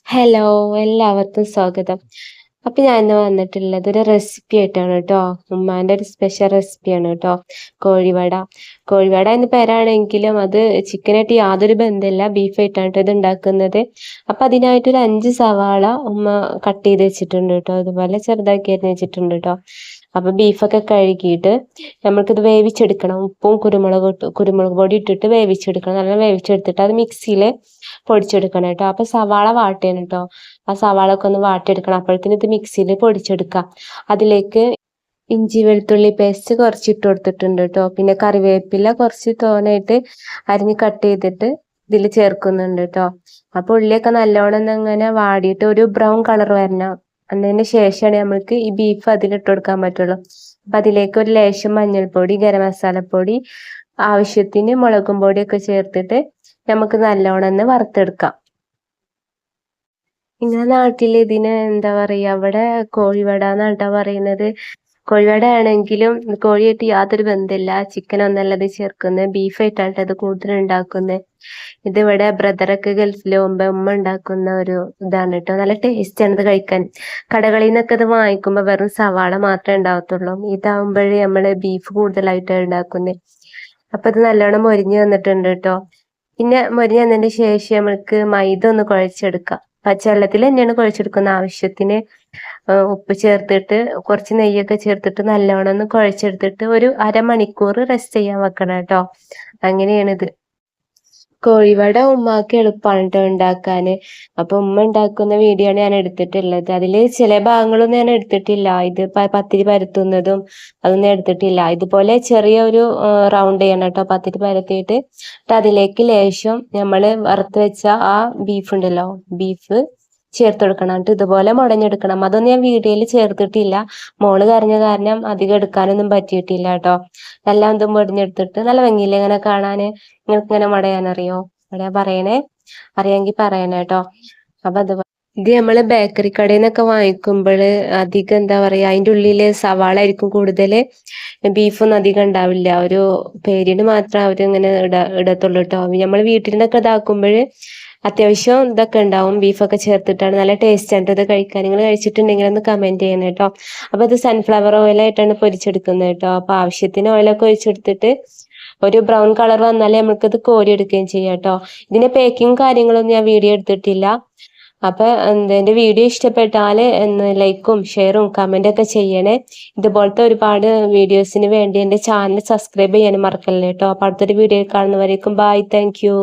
Hello, എല്ലാവർക്കും സ്വാഗതം. അപ്പൊ ഞാൻ ഇന്ന് വന്നിട്ടുള്ളത് ഒരു റെസിപ്പി ആയിട്ടാണ് കേട്ടോ. ഉമ്മാന്റെ ഒരു സ്പെഷ്യൽ റെസിപ്പിയാണ് കേട്ടോ. കോഴിവട. കോഴിവട എന്ന് പേരാണെങ്കിലും അത് ചിക്കനായിട്ട് യാതൊരു ബന്ധമില്ല, ബീഫായിട്ടാണ് കേട്ടോ ഇത് ഉണ്ടാക്കുന്നത്. അപ്പൊ അതിനായിട്ടൊരു 5 സവാള ഉമ്മ കട്ട് ചെയ്ത് വെച്ചിട്ടുണ്ട് കേട്ടോ. അതുപോലെ ചെറുതാക്കി അരിഞ്ഞ് വെച്ചിട്ടുണ്ട് കേട്ടോ. അപ്പൊ ബീഫൊക്കെ കഴുകിയിട്ട് നമ്മൾക്കിത് വേവിച്ചെടുക്കണം. ഉപ്പും കുരുമുളക് പൊടി ഇട്ടിട്ട് വേവിച്ചെടുക്കണം. നല്ല വേവിച്ചെടുത്തിട്ട് അത് മിക്സിയിൽ പൊടിച്ചെടുക്കണം കേട്ടോ. അപ്പൊ സവാള വാട്ടിയാണ് കേട്ടോ. ആ സവാള ഒക്കെ ഒന്ന് വാട്ടിയെടുക്കണം. അപ്പോഴത്തേന് ഇത് മിക്സിയിൽ പൊടിച്ചെടുക്കാം. അതിലേക്ക് ഇഞ്ചി വെളുത്തുള്ളി പേസ്റ്റ് കുറച്ച് ഇട്ട് കൊടുത്തിട്ടുണ്ട് കേട്ടോ. പിന്നെ കറിവേപ്പില കുറച്ച് തോനായിട്ട് അരിഞ്ഞ് കട്ട് ചെയ്തിട്ട് ഇതിൽ ചേർക്കുന്നുണ്ട് കേട്ടോ. അപ്പൊ ഉള്ളിയൊക്കെ നല്ലോണം അങ്ങനെ വാടിയിട്ട് ഒരു ബ്രൗൺ കളർ വരണം. അതിന് ശേഷമാണ് നമ്മൾക്ക് ഈ ബീഫ് അതിലിട്ട് കൊടുക്കാൻ പറ്റുള്ളൂ. അപ്പൊ അതിലേക്ക് ഒരു ലേശം മഞ്ഞൾപ്പൊടി, ഗരം മസാലപ്പൊടി, ആവശ്യത്തിന് മുളകും പൊടിയൊക്കെ ചേർത്തിട്ട് നമുക്ക് നല്ലോണം ഒന്ന് വറുത്തെടുക്കാം. നിങ്ങളുടെ നാട്ടിൽ ഇതിന് എന്താ പറയാ, അവിടെ കോഴിവട എന്നാട്ടാ പറയുന്നത്. കോഴിവട ആണെങ്കിലും കോഴിയായിട്ട് യാതൊരു ബന്ധമില്ല, ചിക്കൻ ഒന്നല്ലത് ചേർക്കുന്നത്, ബീഫായിട്ടാണ് ഇത് കൂടുതൽ ഉണ്ടാക്കുന്നത്. ഇതിവിടെ ബ്രദറൊക്കെ ഗൾഫിൽ പോകുമ്പോ ഉമ്മ ഉണ്ടാക്കുന്ന ഒരു ഇതാണ് കേട്ടോ. നല്ല ടേസ്റ്റ് ആണ് ഇത് കഴിക്കാൻ. കടകളിൽ നിന്നൊക്കെ ഇത് വാങ്ങിക്കുമ്പോൾ വെറും സവാള മാത്രമേ ഉണ്ടാവത്തുള്ളൂ. ഇതാവുമ്പോഴേ നമ്മള് ബീഫ് കൂടുതലായിട്ടാണ് ഉണ്ടാക്കുന്നത്. അപ്പൊ ഇത് നല്ലോണം മൊരിഞ്ഞ് വന്നിട്ടുണ്ട് കേട്ടോ. പിന്നെ മൊരിഞ്ഞ് വന്നതിന് ശേഷം നമുക്ക് മൈദ ഒന്ന് കുഴച്ചെടുക്കാം. പച്ചവെള്ളത്തിൽ തന്നെയാണ് കുഴച്ചെടുക്കുന്ന. ആവശ്യത്തിന് ഉപ്പ് ചേർത്തിട്ട് കുറച്ച് നെയ്യൊക്കെ ചേർത്തിട്ട് നല്ലോണം ഒന്ന് കുഴച്ചെടുത്തിട്ട് ഒരു അരമണിക്കൂർ റെസ്റ്റ് ചെയ്യാൻ വെക്കണം കേട്ടോ. അങ്ങനെയാണിത്. കോഴിവട ഉമ്മാക്ക് എളുപ്പമാണ് കേട്ടോ ഉണ്ടാക്കാന്. അപ്പൊ ഉമ്മ ഉണ്ടാക്കുന്ന വീഡിയോ ആണ് ഞാൻ എടുത്തിട്ടുള്ളത്. അതില് ചില ഭാഗങ്ങളൊന്നും ഞാൻ എടുത്തിട്ടില്ല. ഇത് പത്തിരി പരത്തുന്നതും അതൊന്നും എടുത്തിട്ടില്ല. ഇതുപോലെ ചെറിയ ഒരു റൗണ്ട് ചെയ്യണം കേട്ടോ. പത്തിരി പരത്തിയിട്ട് അതിലേക്ക് ലേശം നമ്മള് വറുത്ത് വെച്ച ആ ബീഫ് ഉണ്ടല്ലോ, ബീഫ് ചേർത്ത് കൊടുക്കണം. എന്നിട്ട് ഇതുപോലെ മുടഞ്ഞെടുക്കണം. അതൊന്നും ഞാൻ വീഡിയോയിൽ ചേർത്തിട്ടില്ല. മോള് കരഞ്ഞ കാരണം അധികം എടുക്കാനൊന്നും പറ്റിയിട്ടില്ല കേട്ടോ. എല്ലാം ഇതും മുടഞ്ഞെടുത്തിട്ട് നല്ല ഭംഗിയില്ലേ ഇങ്ങനെ കാണാന്. നിങ്ങൾക്ക് ഇങ്ങനെ മടയാനറിയോ? മടയാൻ പറയണേ, അറിയാമെങ്കിൽ പറയണേ കേട്ടോ. അപ്പൊ അത് ഇത് നമ്മള് ബേക്കറി കടയിൽ നിന്നൊക്കെ വാങ്ങിക്കുമ്പോൾ അധികം എന്താ പറയാ, അതിന്റെ ഉള്ളില് സവാള ആയിരിക്കും കൂടുതല്, ബീഫൊന്നും അധികം ഉണ്ടാവില്ല. ഒരു പേരിന് മാത്രം അവരിങ്ങനെ ഇടത്തുള്ളൂ കേട്ടോ. നമ്മൾ വീട്ടിൽ നിന്നൊക്കെ ഇതാക്കുമ്പോൾ അത്യാവശ്യം ഇതൊക്കെ ഉണ്ടാവും. ബീഫൊക്കെ ചേർത്തിട്ടാണ് നല്ല ടേസ്റ്റ് ആണ് ഇത് കഴിക്കാൻ. നിങ്ങൾ കഴിച്ചിട്ടുണ്ടെങ്കിൽ ഒന്ന് കമന്റ് ചെയ്യണം കേട്ടോ. അപ്പൊ ഇത് സൺഫ്ലവർ ഓയിലായിട്ടാണ് പൊരിച്ചെടുക്കുന്നത് കേട്ടോ. അപ്പൊ ആവശ്യത്തിന് ഓയിലൊക്കെ ഒഴിച്ചെടുത്തിട്ട് ഒരു ബ്രൗൺ കളർ വന്നാലേ നമുക്കിത് കോരി എടുക്കുകയും ചെയ്യാം കേട്ടോ. ഇതിന്റെ പേക്കിങ് കാര്യങ്ങളൊന്നും ഞാൻ വീഡിയോ എടുത്തിട്ടില്ല. അപ്പൊ എന്റെ വീഡിയോ ഇഷ്ടപ്പെട്ടാൽ ലൈക്കും ഷെയറും കമന്റ് ഒക്കെ ചെയ്യണേ. ഇതുപോലത്തെ ഒരുപാട് വീഡിയോസിന് വേണ്ടി എന്റെ ചാനൽ സബ്സ്ക്രൈബ് ചെയ്യാനും മറക്കല്ലേ കേട്ടോ. അപ്പൊ അടുത്തൊരു വീഡിയോ കാണുന്നവരേക്കും ബൈ, താങ്ക് യു.